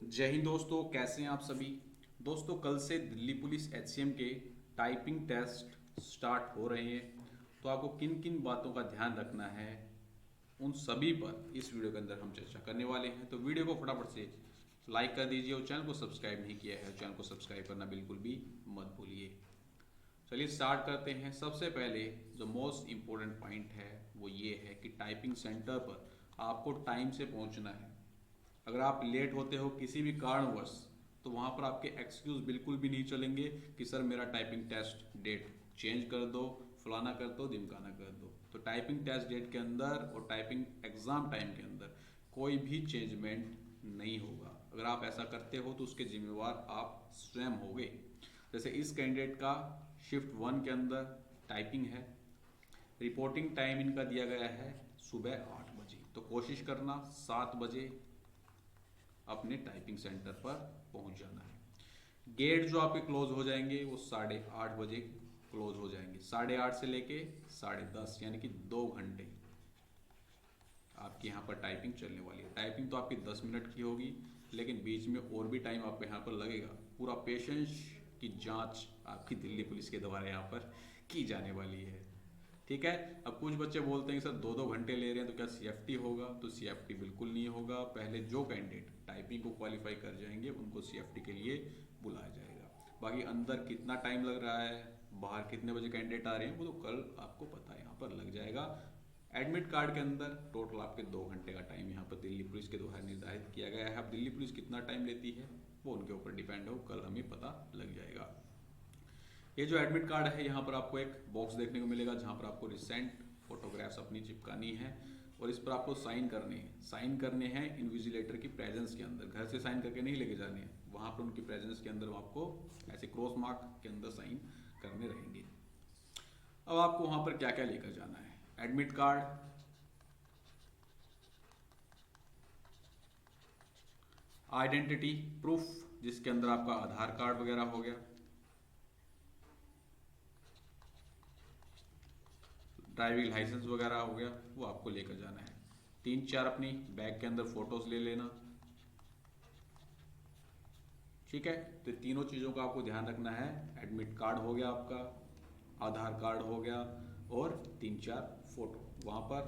जय हिंद दोस्तों, कैसे हैं आप सभी। दोस्तों, कल से दिल्ली पुलिस एचसीएम के टाइपिंग टेस्ट स्टार्ट हो रहे हैं। तो आपको किन किन बातों का ध्यान रखना है, उन सभी पर इस वीडियो के अंदर हम चर्चा करने वाले हैं। तो वीडियो को फटाफट से लाइक कर दीजिए और चैनल को सब्सक्राइब नहीं किया है, चैनल को सब्सक्राइब करना बिल्कुल भी मत भूलिए। चलिए स्टार्ट करते हैं। सबसे पहले जो मोस्ट इम्पोर्टेंट पॉइंट है वो ये है कि टाइपिंग सेंटर पर आपको टाइम से पहुंचना है। अगर आप लेट होते हो किसी भी कारणवश, तो वहाँ पर आपके एक्सक्यूज बिल्कुल भी नहीं चलेंगे कि सर मेरा टाइपिंग टेस्ट डेट चेंज कर दो, फलाना कर दो, ढिमकाना कर दो। तो टाइपिंग टेस्ट डेट के अंदर और टाइपिंग एग्जाम टाइम के अंदर कोई भी चेंजमेंट नहीं होगा। अगर आप ऐसा करते हो तो उसके जिम्मेवार आप स्वयं होगे। जैसे इस कैंडिडेट का शिफ्ट 1 के अंदर टाइपिंग है, रिपोर्टिंग टाइम इनका दिया गया है सुबह 8 बजे। तो कोशिश करना 7 बजे अपने टाइपिंग सेंटर पर पहुंच जाना है। गेट जो आपके क्लोज हो जाएंगे वो 8:30 बजे क्लोज हो जाएंगे। 8:30 से लेके 10:30 यानी कि 2 घंटे आपकी यहाँ पर टाइपिंग चलने वाली है। टाइपिंग तो आपकी 10 मिनट की होगी, लेकिन बीच में और भी टाइम आपको यहाँ पर लगेगा। पूरा पेशेंस की जांच आपकी दिल्ली पुलिस के द्वारा यहाँ पर की जाने वाली है। ठीक है। अब कुछ बच्चे बोलते हैं कि सर 2-2 घंटे ले रहे हैं तो क्या सीएफटी होगा। तो सीएफटी बिल्कुल नहीं होगा। पहले जो कैंडिडेट टाइपिंग को क्वालिफाई कर जाएंगे उनको सीएफटी के लिए बुलाया जाएगा। बाकी अंदर कितना टाइम लग रहा है, बाहर कितने बजे कैंडिडेट आ रहे हैं, वो तो कल आपको पता है यहाँ पर लग जाएगा। एडमिट कार्ड के अंदर टोटल आपके 2 घंटे का टाइम यहाँ पर दिल्ली पुलिस के द्वारा निर्धारित किया गया है। अब दिल्ली पुलिस कितना टाइम लेती है वो उनके ऊपर डिपेंड हो, कल हमें पता लग जाएगा। ये जो एडमिट कार्ड है, यहाँ पर आपको एक बॉक्स देखने को मिलेगा जहाँ पर आपको रिसेंट फोटोग्राफ्स अपनी चिपकानी है और इस पर आपको साइन करने हैं। साइन करने हैं इन्विजिलेटर की प्रेजेंस के अंदर, घर से साइन करके नहीं लेके जाने हैं, वहाँ पर उनकी प्रेजेंस के अंदर आपको ऐसे क्रॉस मार्क के अंदर साइन करने रहेंगे। अब आपको वहाँ पर क्या क्या लेकर जाना है, एडमिट कार्ड, आइडेंटिटी प्रूफ जिसके अंदर आपका आधार कार्ड वगैरह हो गया, ड्राइविंग लाइसेंस वगैरह हो गया, वो आपको लेकर जाना है। 3-4 अपनी बैग के अंदर फोटोज ले लेना। ठीक है। तो तीनों चीज़ों का आपको ध्यान रखना है। एडमिट कार्ड हो गया आपका, आधार कार्ड हो गया और 3-4 फोटो वहाँ पर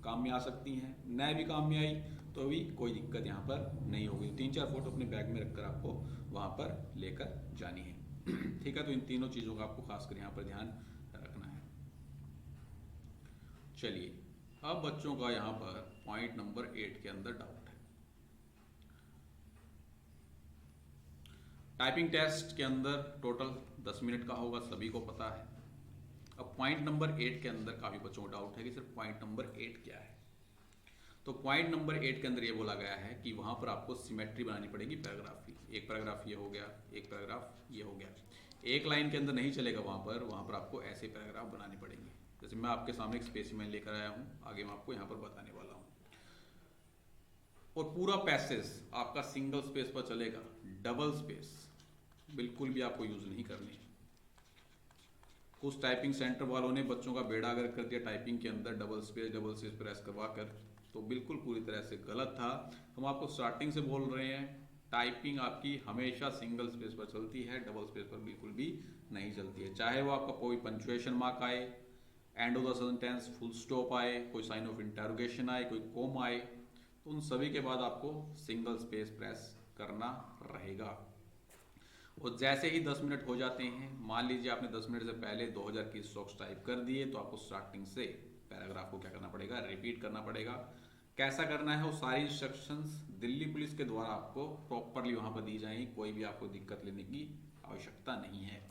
काम में आ सकती हैं। न भी काम में आई तो भी कोई दिक्कत यहाँ पर नहीं होगी। 3-4 फोटो अपने बैग में रखकर आपको वहाँ पर लेकर जानी है। ठीक है। तो इन तीनों चीज़ों का आपको खासकर यहाँ पर ध्यान रखना है। चलिए, अब बच्चों का यहाँ पर पॉइंट नंबर 8 के अंदर डाउट है। टाइपिंग टेस्ट के अंदर टोटल 10 मिनट का होगा, सभी को पता है। अब पॉइंट नंबर 8 के अंदर काफ़ी बच्चों को डाउट है कि सर पॉइंट नंबर 8 क्या है। तो पॉइंट नंबर 8 के अंदर ये बोला गया है कि वहाँ पर आपको सिमेट्री बनानी पड़ेगी पैराग्राफ की। एक पैराग्राफ ये हो गया, एक पैराग्राफ ये हो गया। एक लाइन के अंदर नहीं चलेगा, वहाँ पर आपको ऐसे पैराग्राफ बनाने पड़ेंगे। जैसे मैं आपके सामने एक स्पेसिमेन लेकर आया हूँ, आगे मैं आपको यहाँ पर बताने वाला हूँ। और पूरा पैसेज आपका सिंगल स्पेस पर चलेगा, डबल स्पेस बिल्कुल भी आपको यूज नहीं करनी है। कुछ टाइपिंग सेंटर वालों ने बच्चों का बेड़ा गर्क कर दिया टाइपिंग के अंदर, डबल स्पेस प्रेस करवा कर। तो बिल्कुल पूरी तरह से गलत था। हम आपको स्टार्टिंग से बोल रहे हैं टाइपिंग आपकी हमेशा सिंगल स्पेस पर चलती है, डबल स्पेस पर बिल्कुल भी नहीं चलती है। चाहे वो आपका कोई पंचुएशन मार्क आए, end of the sentence full stop आए, कोई साइन ऑफ इंटरोगेशन आए, कोई कॉम आए, तो उन सभी के बाद आपको सिंगल स्पेस प्रेस करना रहेगा। और जैसे ही 10 मिनट हो जाते हैं, मान लीजिए आपने 10 मिनट से पहले 2000 की स्ट्रोक्स टाइप कर दिए, तो आपको स्टार्टिंग से पैराग्राफ को क्या करना पड़ेगा, रिपीट करना पड़ेगा। कैसा करना है वो सारी इंस्ट्रक्शंस दिल्ली पुलिस के द्वारा आपको प्रॉपरली वहां पर दी जाएंगी। कोई भी आपको दिक्कत लेने की आवश्यकता नहीं है।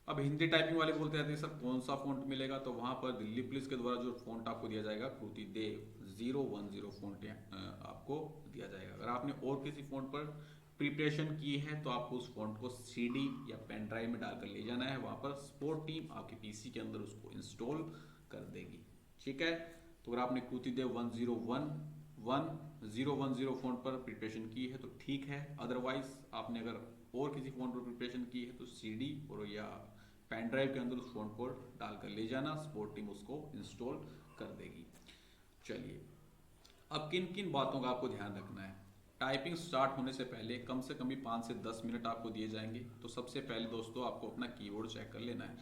अब हिंदी टाइपिंग वाले बोलते रहते हैं सर कौन सा फॉन्ट मिलेगा। तो वहां पर दिल्ली पुलिस के द्वारा जो फॉन्ट आपको दिया जाएगा, कृति देव 010 फॉन्ट आपको दिया जाएगा। अगर आपने और किसी फॉन्ट पर प्रिपरेशन की है तो आपको उस फॉन्ट को सीडी या पेन ड्राइव में डालकर ले जाना है। वहां पर सपोर्ट टीम आपके पीसी के अंदर उसको इंस्टॉल कर देगी। ठीक है। तो अगर आपने कृति देव 1010 फॉन्ट पर प्रिपरेशन की है तो ठीक है। अदरवाइज आपने अगर और किसी फोन पर प्रिपरेशन की है तो सीडी और या पेन ड्राइव के अंदर उस फोन को डालकर ले जाना, सपोर्ट टीम उसको इंस्टॉल कर देगी। चलिए, अब किन किन बातों का आपको ध्यान रखना है। टाइपिंग स्टार्ट होने से पहले कम से कम भी 5 से 10 मिनट आपको दिए जाएंगे। तो सबसे पहले दोस्तों आपको अपना कीबोर्ड चेक कर लेना है।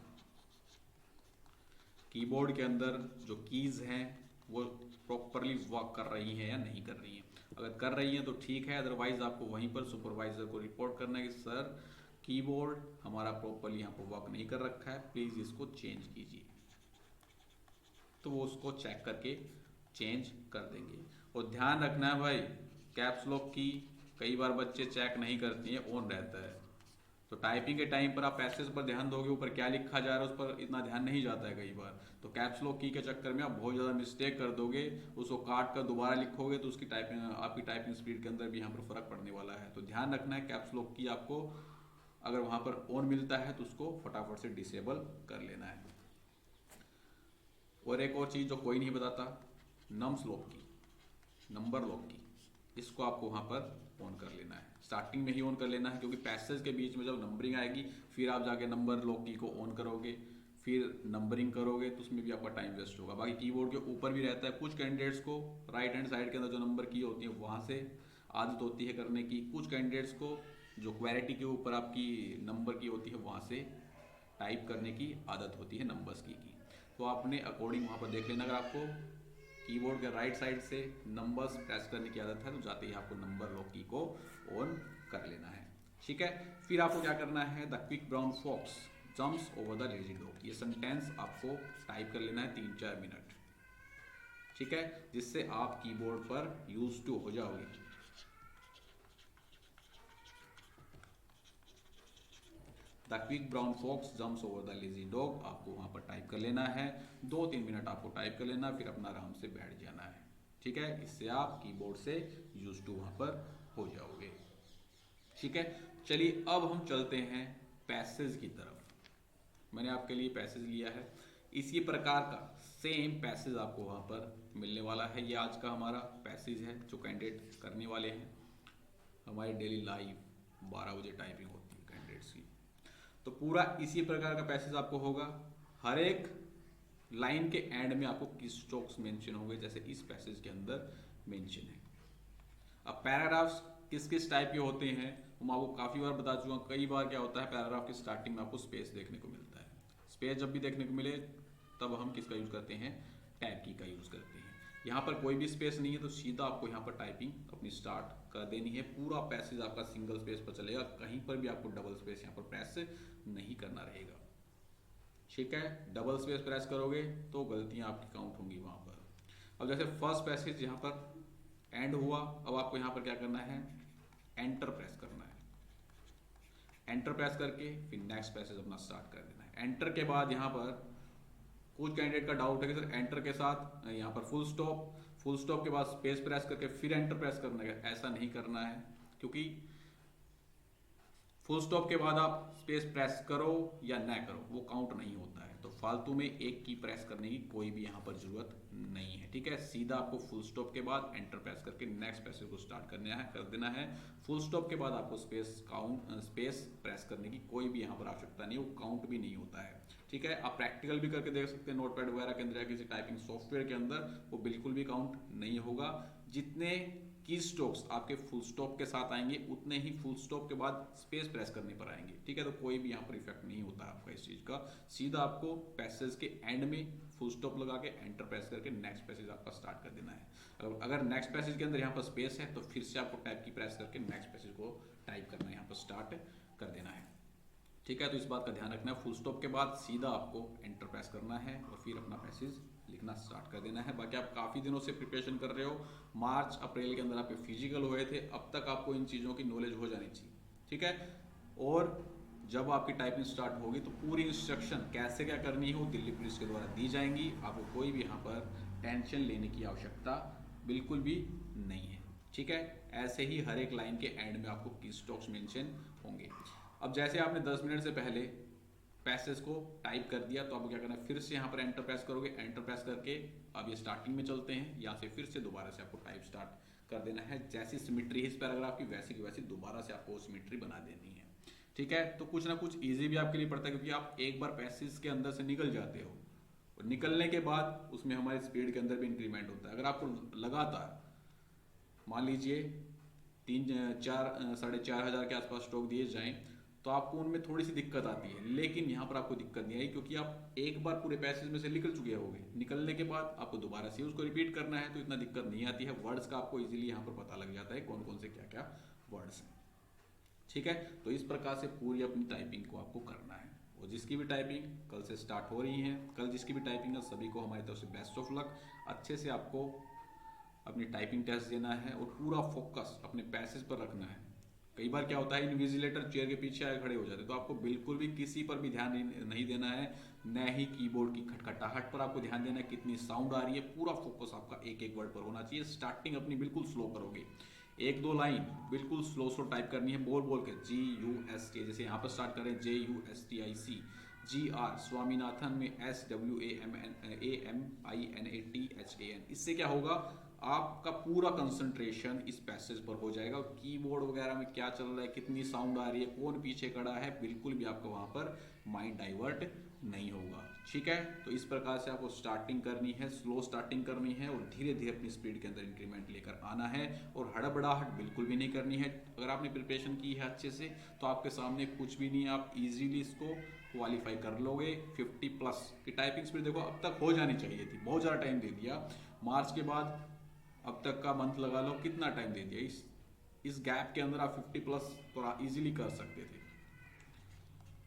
कीबोर्ड के अंदर जो कीज़ हैं वो प्रॉपरली वर्क कर रही हैं या नहीं कर रही हैं। अगर कर रही हैं तो ठीक है, अदरवाइज आपको वहीं पर सुपरवाइजर को रिपोर्ट करना है कि सर कीबोर्ड हमारा प्रॉपरली यहाँ पर वर्क नहीं कर रखा है, प्लीज़ इसको चेंज कीजिए। तो वो उसको चेक करके चेंज कर देंगे। और ध्यान रखना है भाई, कैप्स लॉक की कई बार बच्चे चेक नहीं करते हैं, ऑन रहता है। तो टाइपिंग के टाइम पर आप पैसेज पर ध्यान दोगे, ऊपर क्या लिखा जा रहा है उस पर इतना ध्यान नहीं जाता है कई बार। तो कैप्स लॉक की के चक्कर में आप बहुत ज़्यादा मिस्टेक कर दोगे, उसको काट कर दोबारा लिखोगे तो उसकी टाइपिंग, आपकी टाइपिंग स्पीड के अंदर भी यहाँ पर फर्क पड़ने वाला है। तो ध्यान रखना है कैप्स लॉक की आपको अगर वहाँ पर ऑन मिलता है तो उसको फटाफट से डिसेबल कर लेना है। और एक और चीज़ जो कोई नहीं बताता, नम्स लॉक की, नंबर लॉक की, इसको आपको वहाँ पर ऑन कर लेना है। स्टार्टिंग में ही ऑन कर लेना है, क्योंकि पैसेज के बीच में जब नंबरिंग आएगी फिर आप जाके नंबर लॉक की को ऑन करोगे, फिर नंबरिंग करोगे तो उसमें भी आपका टाइम वेस्ट होगा। बाकी कीबोर्ड के ऊपर भी रहता है, कुछ कैंडिडेट्स को राइट हैंड साइड के अंदर जो नंबर की होती है वहाँ से आदत होती है करने की, कुछ कैंडिडेट्स को जो क्वेरिटी के ऊपर आपकी नंबर की होती है वहाँ से टाइप करने की आदत होती है नंबर्स की। तो आपने अकॉर्डिंग वहाँ पर देख लेना। अगर आपको कीबोर्ड के राइट साइड से नंबर्स प्रेस करने की आदत है तो जाते ही आपको नंबर लॉक की को ऑन कर लेना है। ठीक है, फिर आपको क्या करना है, the quick brown fox jumps over the lazy dog, ये सेंटेंस आपको टाइप कर लेना है 3-4 मिनट। ठीक है, जिससे आप कीबोर्ड पर यूज टू हो जाओगे। The quick brown fox jumps over the lazy dog आपको वहां पर टाइप कर लेना है, 2-3 मिनट आपको टाइप कर लेना, फिर अपना आराम से बैठ जाना है। ठीक है, इससे आप कीबोर्ड से यूज टू वहां पर हो जाओगे। ठीक है, चलिए अब हम चलते हैं पैसेज की तरफ। मैंने आपके लिए पैसेज लिया है, इसी प्रकार का सेम पैसेज आपको वहां पर मिलने वाला है। ये आज का हमारा पैसेज है जो कैंडिडेट करने वाले हैं। हमारी डेली लाइव 12 बजे टाइपिंग होती है कैंडिडेट्स की, तो पूरा इसी प्रकार का पैसेज आपको होगा। हर एक लाइन के एंड में आपको कीस्ट्रोक्स मेंशन होंगे, जैसे इस पैसेज के अंदर मेंशन है। अब पैराग्राफ्स किस किस टाइप के होते हैं वो मैं आपको काफ़ी बार बता चुका हूँ। कई बार क्या होता है, पैराग्राफ की स्टार्टिंग में आपको स्पेस देखने को मिलता है। स्पेस जब भी देखने को मिले तब हम किसका यूज़ करते हैं, टैब की का यूज़ करते हैं। यहाँ पर कोई भी स्पेस नहीं है तो सीधा आपको यहाँ पर टाइपिंग अपनी स्टार्ट कर देनी है। पूरा पैसेज आपका सिंगल स्पेस पर चलेगा, कहीं पर भी आपको डबल स्पेस यहाँ पर प्रेस नहीं करना रहेगा। ठीक है, डबल स्पेस प्रेस करोगे तो गलतियाँ आपकी काउंट होंगी वहाँ पर। अब जैसे फर्स्ट पैसेज यहाँ पर एंड हुआ, अब आपको यहाँ पर क्या करना है, एंटर प्रेस करना है। एंटर प्रेस करके फिर नेक्स्ट पैसेज अपना स्टार्ट कर देना है। एंटर के बाद यहाँ पर कुछ कैंडिडेट का डाउट है कि सर एंटर के साथ यहाँ पर फुल स्टॉप के बाद स्पेस प्रेस करके फिर एंटर प्रेस करना है। ऐसा नहीं करना है, क्योंकि फुल स्टॉप के बाद आप स्पेस प्रेस करो या ना करो वो काउंट नहीं होता है। तो फालतू में एक की प्रेस करने की कोई भी यहाँ पर जरूरत नहीं है। ठीक है, सीधा आपको फुल स्टॉप के बाद एंटर प्रेस करके नेक्स्ट पैसेज को स्टार्ट कर देना है। फुल स्टॉप के बाद आपको स्पेस प्रेस करने की कोई भी यहाँ पर आवश्यकता नहीं, वो काउंट भी नहीं होता है। ठीक है, आप प्रैक्टिकल भी करके देख सकते हैं नोटपैड वगैरह के अंदर या किसी टाइपिंग सॉफ्टवेयर के अंदर, वो बिल्कुल भी काउंट नहीं होगा। जितने की स्ट्रोक्स आपके फुल स्टॉप के साथ आएंगे उतने ही फुल स्टॉप के बाद स्पेस प्रेस करने पर आएंगे। ठीक है, तो कोई भी यहाँ पर इफेक्ट नहीं होता आपका इस चीज़ का। सीधा आपको पैसेज के एंड में फुल स्टॉप लगा के एंटर प्रेस करके नेक्स्ट पैसेज आपका स्टार्ट कर देना है। अगर नेक्स्ट पैसेज के अंदर यहाँ पर स्पेस है तो फिर से आपको टैब की प्रेस करके नेक्स्ट पैसेज को टाइप करना है, यहाँ पर स्टार्ट कर देना है। ठीक है, तो इस बात का ध्यान रखना है, फुल स्टॉप के बाद सीधा आपको एंटर प्रेस करना है और फिर अपना पैसेज लिखना स्टार्ट कर देना है। बाकी आप काफ़ी दिनों से प्रिपरेशन कर रहे हो, मार्च अप्रैल के अंदर आपके फिजिकल हुए थे, अब तक आपको इन चीज़ों की नॉलेज हो जानी चाहिए। ठीक है, और जब आपकी टाइपिंग स्टार्ट होगी तो पूरी इंस्ट्रक्शन कैसे क्या करनी है वो दिल्ली पुलिस के द्वारा दी जाएंगी। आपको कोई भी यहाँ पर टेंशन लेने की आवश्यकता बिल्कुल भी नहीं है। ठीक है, ऐसे ही हर एक लाइन के एंड में आपको की स्ट्रोक्स मेंशन होंगे। अब जैसे आपने 10 मिनट से पहले पैसेज को टाइप कर दिया तो आपको क्या करना है, फिर से यहाँ पर एंटर प्रेस करोगे। एंटर प्रेस करके अब ये स्टार्टिंग में चलते हैं, यहाँ से फिर से दोबारा से आपको टाइप स्टार्ट कर देना है। जैसी सिमिट्री है इस पैराग्राफ की वैसी की वैसी दोबारा से आपको सिमिट्री बना देनी है। ठीक है, तो कुछ ना कुछ ईजी भी आपके लिए पड़ता है, क्योंकि आप एक बार पैसेज के अंदर से निकल जाते हो और निकलने के बाद उसमें हमारी स्पीड के अंदर भी इंक्रीमेंट होता है। अगर आपको लगातार मान लीजिए 4,500 के आसपास स्ट्रोक दिए जाएं तो आपको उनमें थोड़ी सी दिक्कत आती है, लेकिन यहाँ पर आपको दिक्कत नहीं आई क्योंकि आप एक बार पूरे पैसेज में से निकल चुके होंगे। निकलने के बाद आपको दोबारा से उसको रिपीट करना है तो इतना दिक्कत नहीं आती है। वर्ड्स का आपको इजीली यहाँ पर पता लग जाता है कौन कौन से क्या क्या वर्ड्स हैं। ठीक है, तो इस प्रकार से पूरी अपनी टाइपिंग को आपको करना है। और जिसकी भी टाइपिंग कल से स्टार्ट हो रही है, कल जिसकी भी टाइपिंग है, सभी को हमारी तरफ से बेस्ट ऑफ लक। अच्छे से आपको अपनी टाइपिंग टेस्ट देना है और पूरा फोकस अपने पैसेज पर रखना है। कई बार क्या होता है, इन्विजिलेटर चेयर के पीछे आए खड़े हो जाते हैं, तो आपको बिल्कुल भी किसी पर भी ध्यान नहीं देना है, न ही कीबोर्ड की खटखटाहट पर आपको ध्यान देना है, कितनी साउंड आ रही है। पूरा फोकस आपका एक एक वर्ड पर होना चाहिए। स्टार्टिंग अपनी बिल्कुल स्लो करोगे, 1-2 लाइन बिल्कुल स्लो स्लो टाइप करनी है, बोल बोल के GUST, जैसे यहाँ पर स्टार्ट करें JUSTIC, GR स्वामीनाथन में SWAMINATHAN। इससे क्या होगा, आपका पूरा कंसंट्रेशन इस पैसेज पर हो जाएगा। कीबोर्ड वगैरह में क्या चल रहा है, कितनी साउंड आ रही है, कौन पीछे खड़ा है, बिल्कुल भी आपका वहां पर माइंड डाइवर्ट नहीं होगा। ठीक है, तो इस प्रकार से आपको स्टार्टिंग करनी है, स्लो स्टार्टिंग करनी है और धीरे धीरे अपनी स्पीड के अंदर इंक्रीमेंट लेकर आना है और हड़बड़ाहट बिल्कुल भी नहीं करनी है। अगर आपने प्रिपरेशन की है अच्छे से तो आपके सामने कुछ भी नहीं है, आप इजीली इसको क्वालिफाई कर लोगे। 50+ की टाइपिंग स्पीड देखो अब तक हो जानी चाहिए थी, बहुत ज़्यादा टाइम दे दिया। मार्च के बाद अब तक का मंथ लगा लो, कितना टाइम दे दिया। इस गैप के अंदर आप 50+ तो इजीली कर सकते थे।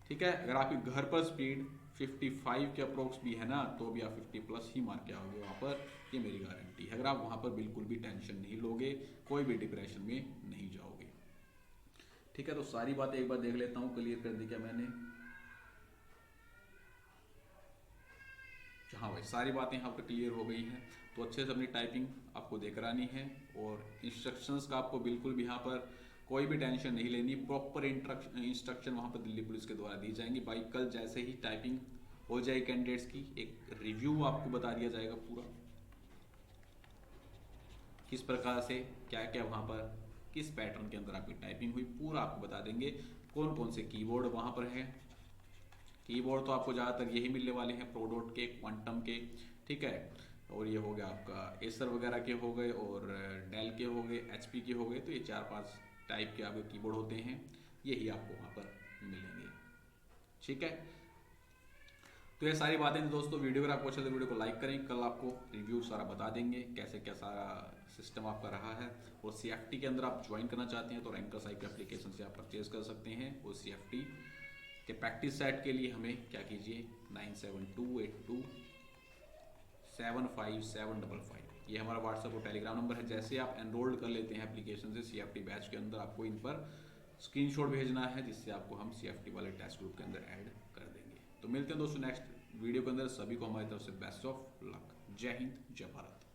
ठीक है, अगर आपके घर पर स्पीड 55 के अप्रोक्स भी है ना, तो भी आप 50+ ही मार के आओगे वहाँ पर, ये मेरी गारंटी है। अगर आप वहाँ पर बिल्कुल भी टेंशन नहीं लोगे, कोई भी डिप्रेशन में नहीं जाओगे। ठीक है, तो सारी बातें एक बार देख लेता हूँ, क्लियर कर दी क्या मैंने? हाँ भाई, सारी बातें यहाँ पर क्लियर हो गई हैं। तो अच्छे से अपनी टाइपिंग आपको देख करानी है और इंस्ट्रक्शंस का आपको बिल्कुल भी यहाँ पर कोई भी टेंशन नहीं लेनी। प्रॉपर इंस्ट्रक्शन वहाँ पर दिल्ली पुलिस के द्वारा दी जाएंगी। भाई कल जैसे ही टाइपिंग हो जाए कैंडिडेट्स की, एक रिव्यू आपको बता दिया जाएगा पूरा, किस प्रकार से क्या क्या वहाँ पर किस पैटर्न के अंदर आपकी टाइपिंग हुई, पूरा आपको बता देंगे। कौन कौन से कीबोर्ड वहाँ पर है, कीबोर्ड तो आपको ज़्यादातर यही मिलने वाले हैं, प्रोडोट के, क्वांटम के। ठीक है, और ये हो गया आपका एसर वगैरह के हो गए और डेल के हो गए, HP के हो गए। तो ये 4-5 टाइप के आपके कीबोर्ड होते हैं, यही आपको वहाँ पर मिलेंगे। ठीक है, तो ये सारी बातें थी दोस्तों। वीडियो अगर आपको अच्छा तो वीडियो को लाइक करें। कल आपको रिव्यू सारा बता देंगे कैसे क्या सारा सिस्टम आपका रहा है। और CFT के अंदर आप ज्वाइन करना चाहते हैं तो रैंकर्स IQ एप्लीकेशन से आप परचेज कर सकते हैं। और CFT के प्रैक्टिस सेट के लिए हमें क्या कीजिए, 9728275755, ये हमारा व्हाट्सएप और टेलीग्राम नंबर है। जैसे आप एनरोल्ड कर लेते हैं एप्लीकेशन से CFT बैच के अंदर, आपको इन पर स्क्रीनशॉट भेजना है, जिससे आपको हम CFT वाले टेस्ट ग्रुप के अंदर ऐड कर देंगे। तो मिलते हैं दोस्तों नेक्स्ट वीडियो के अंदर। सभी को हमारी तरफ से बेस्ट ऑफ लक। जय हिंद, जय भारत।